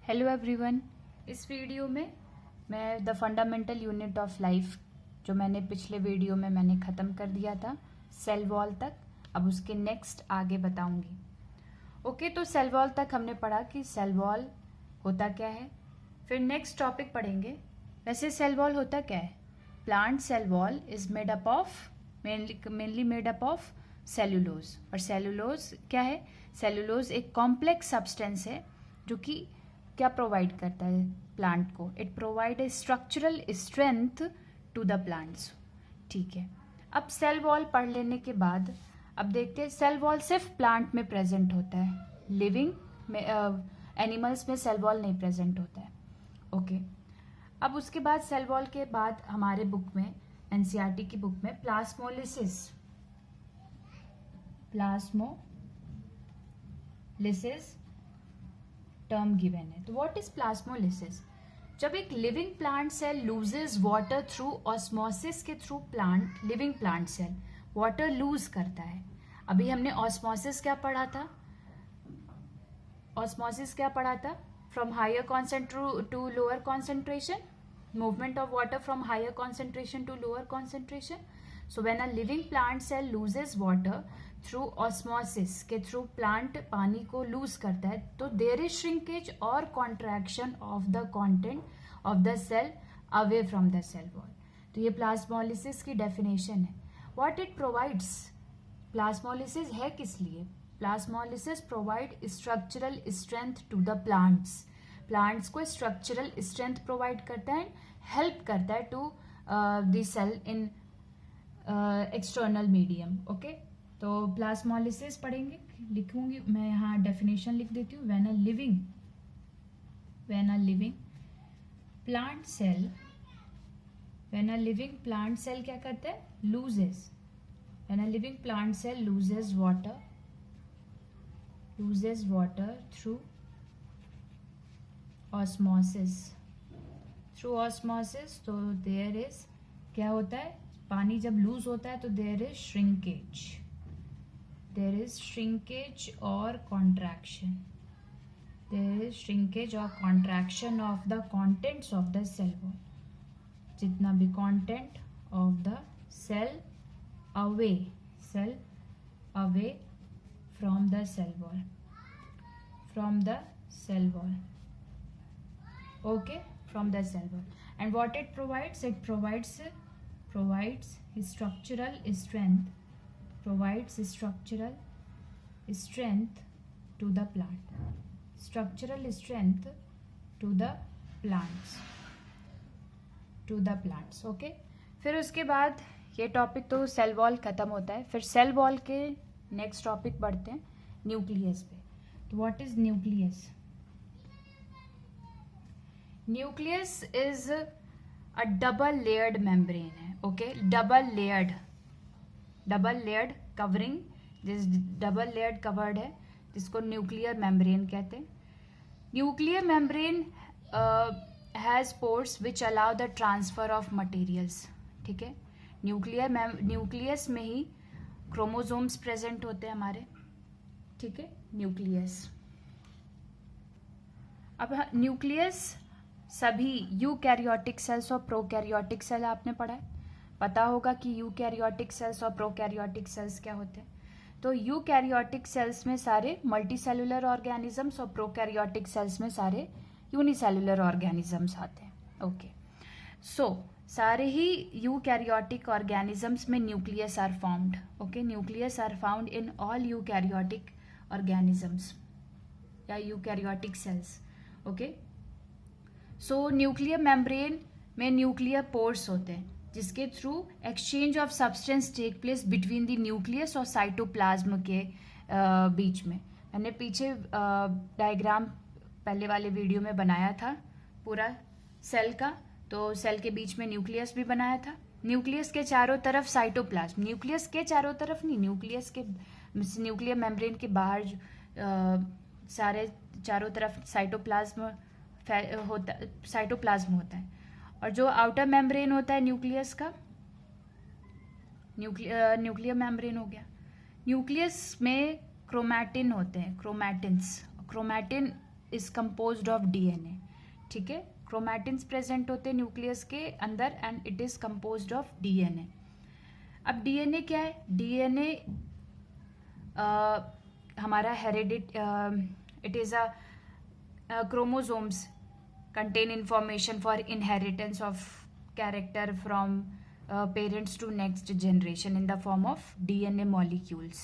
Hello everyone. इस video में मैं the fundamental unit of life जो मैंने पिछले वीडियो में मैंने ख़त्म कर दिया था सेल वॉल तक, अब उसके नेक्स्ट आगे बताऊंगी। ओके, तो सेल वॉल तक हमने पढ़ा कि सेल वॉल होता क्या है। फिर नेक्स्ट टॉपिक पढ़ेंगे। वैसे सेल वॉल होता क्या है? Plant cell wall is made up of mainly made up of cellulose. और सेलुलोज क्या है? सेलुलोज एक कॉम्प्लेक्स सब्सटेंस है जो कि क्या प्रोवाइड करता है प्लांट को? It provide a structural strength to the plants. ठीक है, अब सेल वॉल पढ़ लेने के बाद अब देखते हैं सेल वॉल सिर्फ प्लांट में प्रेजेंट होता है, लिविंग में एनिमल्स में सेल वॉल नहीं प्रेजेंट होता है। ओके, अब उसके बाद सेल वॉल के बाद हमारे बुक में एनसीईआरटी की बुक में प्लाज्मोलिसिस टर्म गिवन है। तो व्हाट इज प्लाज्मोलिसिस? जब एक living plant cell loses water through osmosis के through living plant cell water lose करता है। अभी हमने ऑस्मोसिस क्या पढ़ा था? ऑस्मोसिस क्या पढ़ा था? From higher concentration to lower concentration, movement of water from higher concentration to lower concentration. So when a living plant cell loses water through osmosis के through plant पानी को lose करता है, तो there is shrinkage or contraction of the content of the cell away from the cell wall. तो ये plasmolysis की definition है। What it provides? प्लाज्मोलिसिस है किस लिए? Plasmolysis provide structural strength to the plants. Plants को स्ट्रक्चरल स्ट्रेंथ प्रोवाइड करता है, हेल्प करता है to the cell in external medium. Okay, तो प्लाज्मोलिसिस पढ़ेंगे, लिखूंगी मैं यहाँ डेफिनेशन लिख देती हूँ। When a living plant cell क्या करता है? Loses. When a living plant cell loses water through osmosis, तो देयर इज क्या होता है? पानी जब लूज होता है तो देयर इज श्रिंकेज और contraction of the contents of the cell wall. जितना भी content of the cell away from the cell wall, okay, from the cell wall. And what it provides? It provides structural strength to the plant, okay. फिर उसके बाद ये topic तो cell wall खत्म होता है। फिर सेल वॉल के नेक्स्ट टॉपिक बढ़ते हैं न्यूक्लियस पे। तो what is nucleus? Nucleus is a double layered membrane है। ओके, डबल लेयर्ड कवरिंग, जिस डबल लेयर्ड कवर्ड है जिसको न्यूक्लियर मेम्ब्रेन कहते हैं। Nuclear membrane has pores which allow the transfer of materials. ठीक है, न्यूक्लियस में ही क्रोमोसोम्स प्रेजेंट होते हैं हमारे। ठीक है, न्यूक्लियस। अब न्यूक्लियस सभी यूकैरियोटिक सेल्स और प्रोकैरियोटिक सेल आपने पढ़ा है, पता होगा कि यूकैरियोटिक सेल्स और प्रोकैरियोटिक सेल्स क्या होते हैं। तो यूकैरियोटिक सेल्स में सारे मल्टीसेलुलर ऑर्गेनिजम्स और प्रोकैरियोटिक सेल्स में सारे यूनिसेलुलर ऑर्गेनिजम्स आते हैं। ओके, सो सारे ही यूकैरियोटिक ऑर्गेनिजम्स में nucleus are found. Okay, nucleus are found in all eukaryotic organisms या eukaryotic cells. Okay, so nuclear membrane में न्यूक्लियर पोर्स होते हैं जिसके through exchange of substance take place between the nucleus और cytoplasm के बीच में। मैंने पीछे डायग्राम पहले वाले वीडियो में बनाया था पूरा सेल का, तो सेल के बीच में न्यूक्लियस भी बनाया था। न्यूक्लियस के चारों तरफ साइटोप्लाज्म, न्यूक्लियस के चारों तरफ नहीं, न्यूक्लियर मेम्ब्रेन के बाहर सारे चारों तरफ साइटोप्लाज्म होता है। और जो आउटर मेम्ब्रेन होता है न्यूक्लियस का, न्यूक्लियर मेम्ब्रेन हो गया। न्यूक्लियस में क्रोमैटिन होते हैं, chromatin is composed of DNA, ठीक है। क्रोमैटिन्स प्रेजेंट होते हैं न्यूक्लियस के अंदर and it is composed of DNA. अब डीएनए क्या है? डीएनए हमारा it is a chromosomes contain information for inheritance of character from parents to next generation in the form of DNA molecules.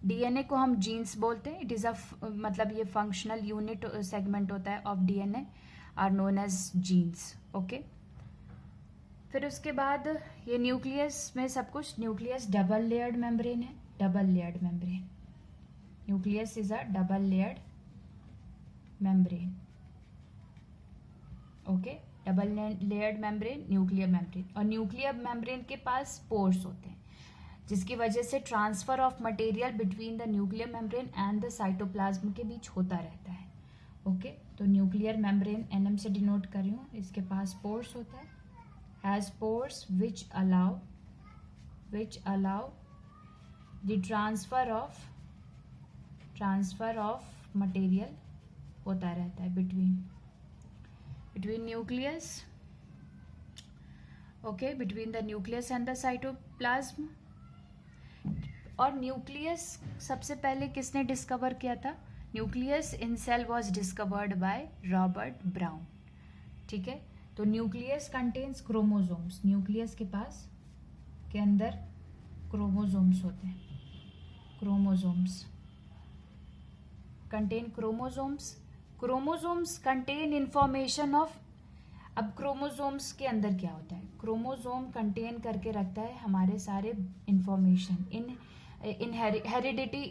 DNA को हम jeans बोलते हैं. It is मतलब ये फंक्शनल यूनिट सेगमेंट होता है of DNA are known as genes. Okay, फिर उसके बाद ये न्यूक्लियस में सब कुछ, न्यूक्लियस डबल लेयर्ड मेम्ब्रेन है. Double layered membrane, nucleus is a double layered membrane. Okay, double layered membrane, nuclear membrane. और न्यूक्लियर मेम्ब्रेन के पास पोर्स होते हैं जिसकी वजह से transfer of material between the nuclear membrane and the cytoplasm के बीच होता रहता है. ओके, तो न्यूक्लियर मेम्ब्रेन NM से डिनोट कर रही हूँ. इसके पास पोर्स होता है, has pores which allow the transfer of material होता रहता है between nucleus. Okay, between the nucleus and the cytoplasm. और न्यूक्लियस सबसे पहले किसने डिस्कवर किया था? Nucleus in cell was discovered by Robert Brown. ठीक है, तो न्यूक्लियस कंटेन्स क्रोमोसोम्स. न्यूक्लियस के पास के अंदर क्रोमोसोम्स होते हैं. Chromosomes contain chromosomes. Chromosomes contain information of. अब क्रोमोसोम्स के अंदर क्या होता है? क्रोमोसोम कंटेन करके रखता है हमारे सारे information in heredity,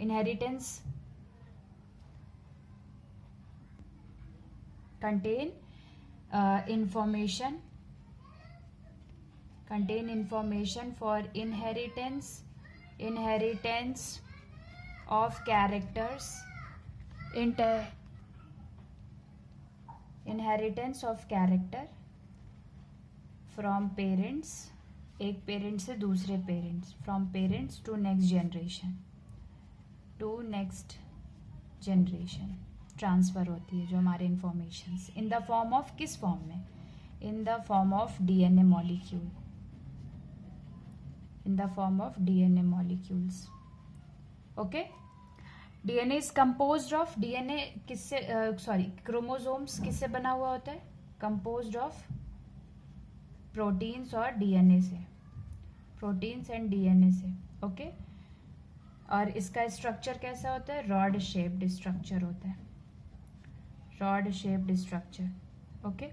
inheritance. Contain information for inheritance of characters, inheritance of character from parents, एक पेरेंट से दूसरे parents, from parents to next generation transfer होती है जो हमारे information in the form of, किस फॉर्म में? In the form of DNA molecule, in the form of DNA molecules. Okay, DNA is composed of, DNA किससे, chromosomes किससे बना हुआ होता है? कंपोज्ड ऑफ प्रोटीन्स और डीएनए से, प्रोटीन्स एंड डीएनए से. ओके, और इसका स्ट्रक्चर कैसा होता है? रॉड शेप्ड स्ट्रक्चर होता है. Rod shaped structure. Okay,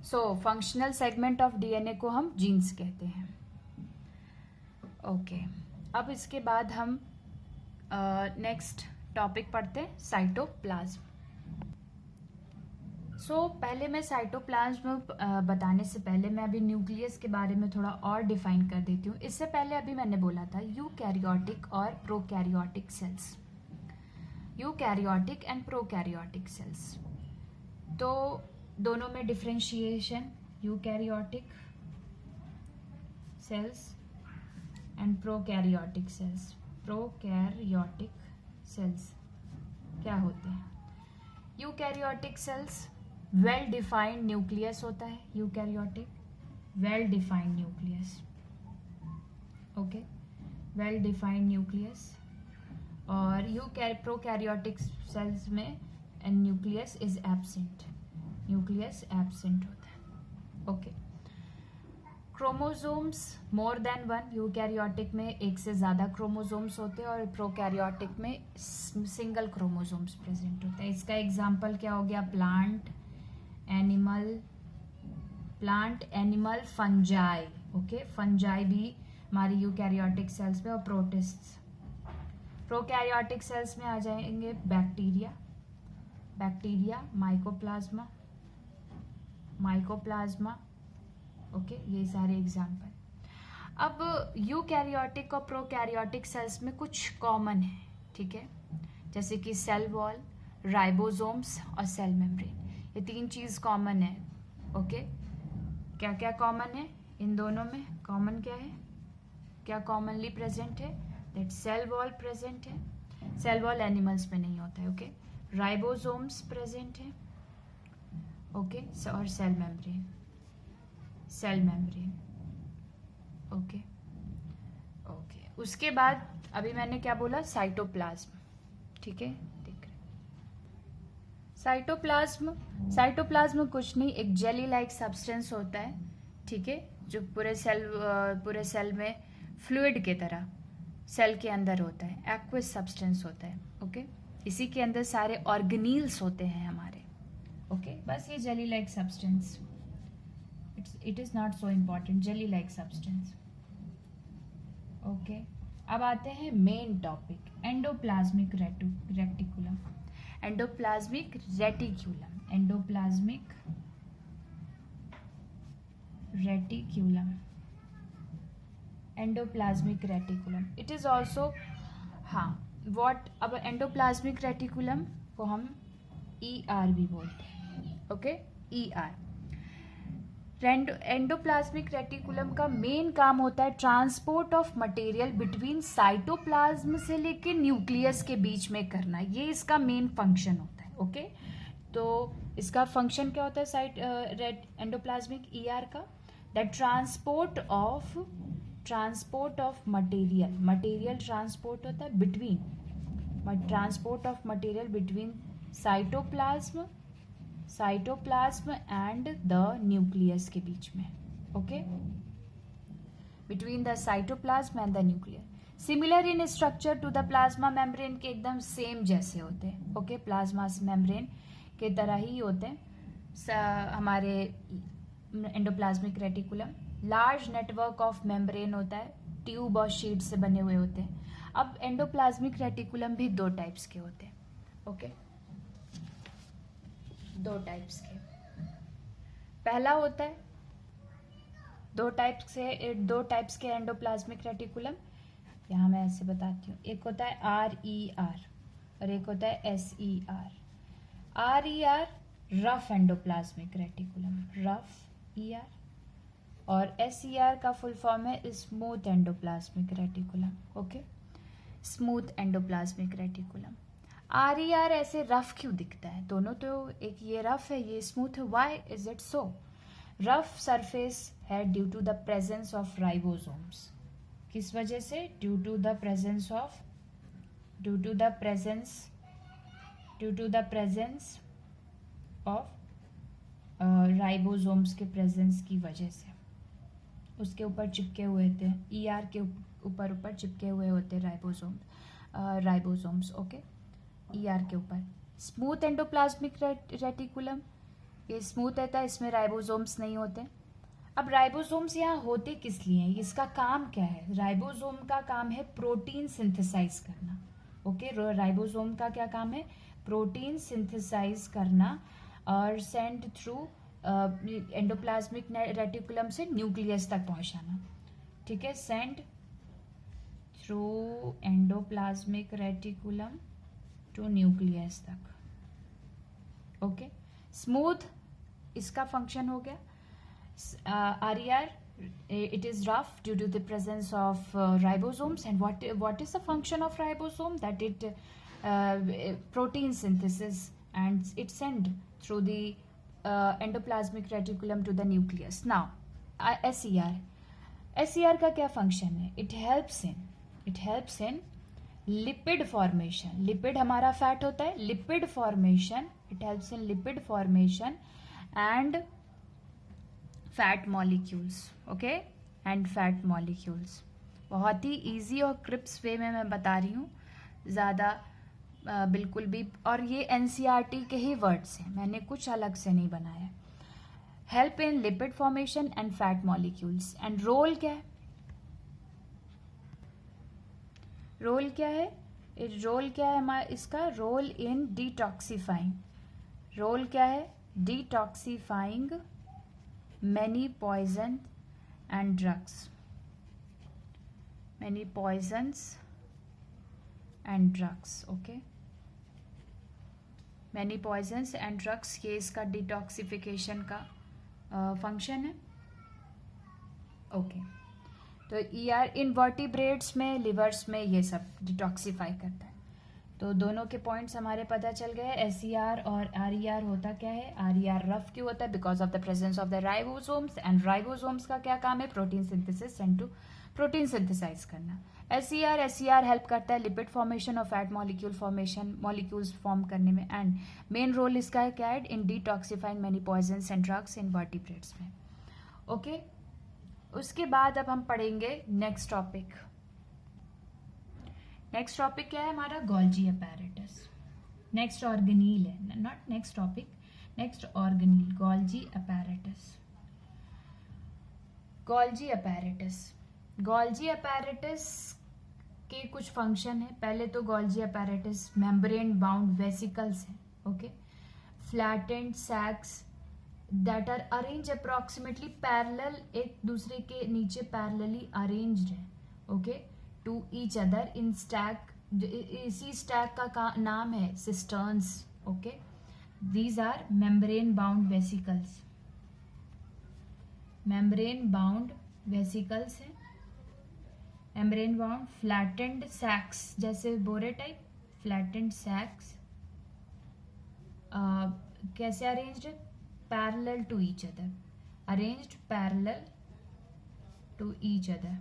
so functional segment of DNA को हम जीन्स कहते हैं. ओके, अब इसके बाद हम नेक्स्ट टॉपिक पढ़ते हैं, साइटोप्लाज्म. सो पहले मैं साइटोप्लाज्म बताने से पहले मैं अभी न्यूक्लियस के बारे में थोड़ा और डिफाइन कर देती हूँ. इससे पहले अभी मैंने बोला था यूकैरियोटिक और prokaryotic sales, eukaryotic and prokaryotic cells. तो दोनों में differentiation, eukaryotic cells and prokaryotic cells. Prokaryotic cells क्या होते हैं? Eukaryotic cells well defined nucleus होता है. Eukaryotic well defined nucleus. Okay, well defined nucleus. और प्रोकैरियोटिक सेल्स में nucleus is absent, nucleus absent होता है. Okay, chromosomes more than one. Eukaryotic में एक से ज़्यादा क्रोमोसोम्स होते हैं और प्रोकैरियोटिक में सिंगल क्रोमोसोम्स प्रेजेंट होते हैं. इसका एग्जांपल क्या हो गया? Plant, animal, fungi. Okay, fungi भी हमारी यूकैरियोटिक सेल्स में. और प्रोटिस्ट्स. प्रोकैरियोटिक सेल्स में आ जाएंगे बैक्टीरिया, माइकोप्लाज्मा. ओके, ये सारे एग्जाम्पल. अब यूकैरियोटिक और प्रोकैरियोटिक सेल्स में कुछ कॉमन है, ठीक है, जैसे कि सेल वॉल, राइबोसोम्स और सेल मेम्ब्रेन. ये तीन चीज़ कॉमन है. ओके, क्या क्या कॉमन है इन दोनों में? कॉमन क्या है, क्या कॉमनली प्रेजेंट है? दैट सेल वॉल प्रेजेंट है, सेल वॉल एनिमल्स में नहीं होता है. ओके, राइबोसोम्स प्रेजेंट है. ओके, और सेल मेम्ब्रेन. ओके. उसके बाद अभी मैंने क्या बोला, साइटोप्लाज्म. ठीक है, देख रहे. साइटोप्लाज्म कुछ नहीं, एक जेली लाइक सब्सटेंस होता है. ठीक है, जो पूरे सेल में फ्लूइड के तरह सेल के अंदर होता है, एक्वस सब्सटेंस होता है. ओके, इसी के अंदर सारे ऑर्गेनील्स होते हैं हमारे. ओके, बस ये jelly like substance, it is not so important, jelly like substance. Okay, अब आते हैं main topic, endoplasmic reticulum. Endoplasmic reticulum. It is also, हाँ, व्हाट, अब एंडोप्लाज्मिक रेटिकुलम को हम ER भी बोलते हैं. Okay, ER. एंडोप्लाज्मिक रेटिकुलम का मेन काम होता है transport of material between cytoplasm से लेके न्यूक्लियस के बीच में करना. ये इसका मेन फंक्शन होता है. ओके, तो इसका फंक्शन क्या होता है एंडोप्लाज्मिक ER का, that transport of material transport होता है between cytoplasm and the nucleus के बीच में. Okay, between the cytoplasm and the nucleus. Similar in structure to the plasma membrane के, एकदम सेम जैसे होते हैं. ओके, प्लाज्मा मेम्ब्रेन के तरह ही होते हैं हमारे endoplasmic reticulum. Large network of membrane होता है, ट्यूब और शीट से बने हुए होते हैं. अब एंडोप्लाज्मिक रेटिकुलम भी 2 टाइप्स के होते हैं. ओके, 2 टाइप्स के. पहला होता है 2 टाइप्स के एंडोप्लाज्मिक रेटिकुलम. यहाँ मैं ऐसे बताती हूँ. एक होता है RER और एक होता है SER. RER rough endoplasmic reticulum, rough ER, और SER का फुल फॉर्म है smooth endoplasmic reticulum. Okay, smooth endoplasmic reticulum. RER ऐसे रफ क्यों दिखता है? दोनों तो, एक ये रफ है, ये स्मूथ है. Why is it so? Rough surface है due to the presence of ribosomes. किस वजह से? Due to the presence of ribosomes के प्रेजेंस की वजह से. उसके ऊपर चिपके हुए थे, ER के ऊपर चिपके हुए होते राइबोसोम्स. ओके, ER के ऊपर. स्मूथ एंडोप्लाज्मिक रेटिकुलम, ये स्मूथ रहता है, इसमें राइबोसोम्स नहीं होते. अब राइबोसोम्स यहाँ होते किस लिए हैं? इसका काम क्या है? राइबोसोम का काम है प्रोटीन सिंथेसाइज करना. ओके, राइबोसोम का क्या काम है? प्रोटीन सिंथेसाइज करना और सेंड थ्रू एंडोप्लाज्मिक रेटिकुलम से न्यूक्लियस तक पहुंचाना. ठीक है, send through endoplasmic reticulum to nucleus तक. ओके, स्मूथ इसका फंक्शन हो गया. RER, it is rough due to the presence of ribosomes. And what is the function of ribosome? That it protein synthesis, and it send through the endoplasmic reticulum to the nucleus. Now SER का क्या function है? It helps in lipid formation. Lipid हमारा fat होता है. Lipid formation, it helps in lipid formation and fat molecules. Okay, and fat molecules. बहुत ही easy और Cripps वे में मैं बता रही हूँ, ज़्यादा बिल्कुल भी. और ये NCERT के ही वर्ड्स हैं, मैंने कुछ अलग से नहीं बनाया. Help in lipid formation and fat molecules. And role क्या है? रोल क्या है हमारा इसका? Role in detoxifying. रोल क्या है? Detoxifying many poisons and drugs. Okay, many poisons and drugs, ये इसका डिटॉक्सिफिकेशन का फंक्शन है. ओके, तो ER इनवर्टिब्रेट्स में, लिवर्स में ये सब डिटॉक्सिफाई करता है. तो दोनों के पॉइंट्स हमारे पता चल गए। SER और RER होता क्या है? RER रफ क्यों होता है? Because of the presence of the ribosomes, and ribosomes का क्या काम है? Protein synthesis and to protein synthesize करना। SER हेल्प करता है लिपिड फॉर्मेशन और fat molecule formation, molecules form करने में, एंड मेन रोल इसका है क्या है? In detoxifying many poisons and drugs in vertebrates में। ओके, उसके बाद अब हम पढ़ेंगे नेक्स्ट टॉपिक। नेक्स्ट टॉपिक क्या है हमारा? Golgi apparatus. नेक्स्ट ऑर्गेनील है, not next topic, next organelle, Golgi apparatus. Golgi apparatus, Golgi apparatus के कुछ फंक्शन है। पहले तो Golgi apparatus membrane bound vesicles है, okay, flattened sacs that are arrange approximately parallel, एक दूसरे के नीचे पैरेलली अरेंज्ड है, okay, to each other in stack. इसी स्टैक का नाम है cisterns, okay. These are membrane bound vesicles, membrane bound vesicles है। मेम्ब्रेन बाउंड फ्लैटेंड सैक्स, जैसे बोरे टाइप, फ्लैटेंड सैक्स कैसे अरेंज्ड है? Parallel to each other, arranged parallel to each other,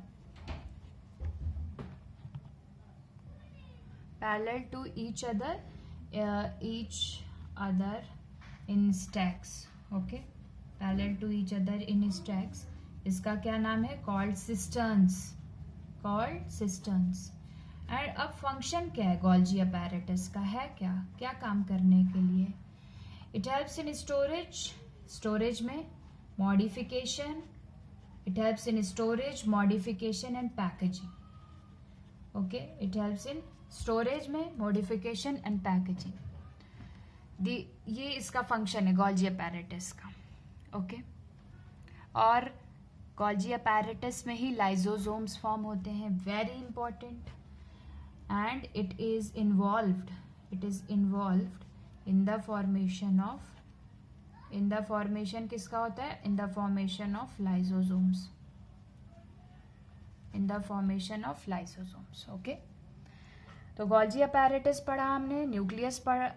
parallel to each other in stacks, okay, parallel to each other in stacks. इसका क्या नाम है? Called cisterns, called cisterns. And अब function क्या है Golgi apparatus का? है क्या क्या काम करने के लिए? It helps in storage, storage में, modification, it helps in storage, modification and packaging, okay, it helps in storage में, मॉडिफिकेशन एंड पैकेजिंग। ये इसका फंक्शन है गोल्जी अपैरेटस का, ओके। और गोल्जी अपैरेटस में ही लाइजोसोम्स फॉर्म होते हैं, very important, and it is involved in the formation of, in the formation किसका होता है? In the formation of lysosomes, in the formation of lysosomes, okay. तो गोल्जी अपैरेटस पढ़ा हमने, न्यूक्लियस पढ़ा,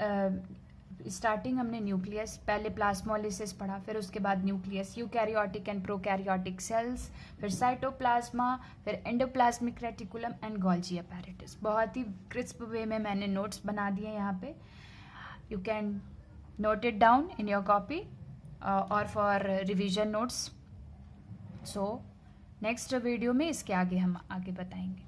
स्टार्टिंग हमने न्यूक्लियस, पहले प्लाज्मोलिसिस पढ़ा, फिर उसके बाद nucleus, eukaryotic and prokaryotic cells, फिर साइटोप्लाज्मा, फिर endoplasmic reticulum and Golgi apparatus. बहुत ही क्रिस्प वे में मैंने नोट्स बना दिए यहाँ पे, you can note it down in your copy और for revision notes. So next video में इसके आगे हम आगे बताएंगे।